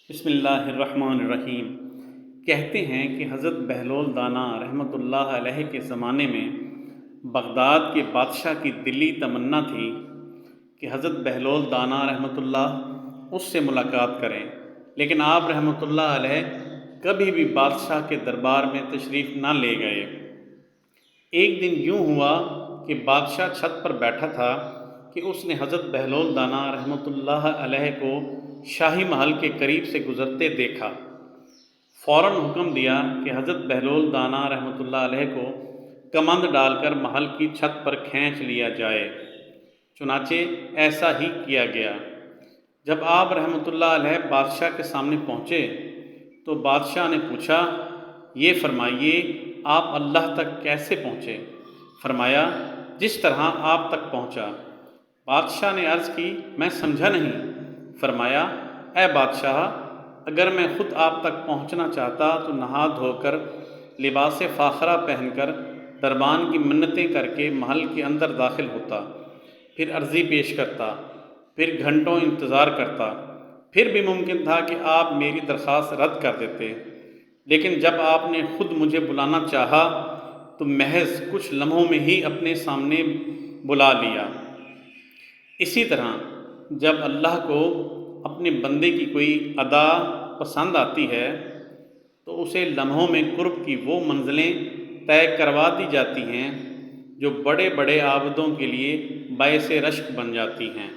بسم اللہ الرحمن الرحیم۔ کہتے ہیں کہ حضرت بہلول دانا رحمۃ اللہ علیہ کے زمانے میں بغداد کے بادشاہ کی دلی تمنا تھی کہ حضرت بہلول دانا رحمۃ اللہ اس سے ملاقات کریں، لیکن آپ رحمۃ اللہ علیہ کبھی بھی بادشاہ کے دربار میں تشریف نہ لے گئے۔ ایک دن یوں ہوا کہ بادشاہ چھت پر بیٹھا تھا کہ اس نے حضرت بہلول دانا رحمۃ اللہ علیہ کو شاہی محل کے قریب سے گزرتے دیکھا۔ فوراً حکم دیا کہ حضرت بہلول دانا رحمۃ اللہ علیہ کو کمند ڈال کر محل کی چھت پر کھینچ لیا جائے۔ چنانچہ ایسا ہی کیا گیا۔ جب آپ رحمۃ اللہ علیہ بادشاہ کے سامنے پہنچے تو بادشاہ نے پوچھا، یہ فرمائیے آپ اللہ تک کیسے پہنچے؟ فرمایا، جس طرح آپ تک پہنچا۔ بادشاہ نے عرض کی، میں سمجھا نہیں۔ فرمایا، اے بادشاہ، اگر میں خود آپ تک پہنچنا چاہتا تو نہا دھو کر لباس فاخرہ پہن کر دربان کی منتیں کر کے محل کے اندر داخل ہوتا، پھر عرضی پیش کرتا، پھر گھنٹوں انتظار کرتا، پھر بھی ممکن تھا کہ آپ میری درخواست رد کر دیتے، لیکن جب آپ نے خود مجھے بلانا چاہا تو محض کچھ لمحوں میں ہی اپنے سامنے بلا لیا۔ اسی طرح جب اللہ کو اپنے بندے کی کوئی ادا پسند آتی ہے تو اسے لمحوں میں قرب کی وہ منزلیں طے کروا دی جاتی ہیں جو بڑے بڑے عابدوں کے لیے باعث رشک بن جاتی ہیں۔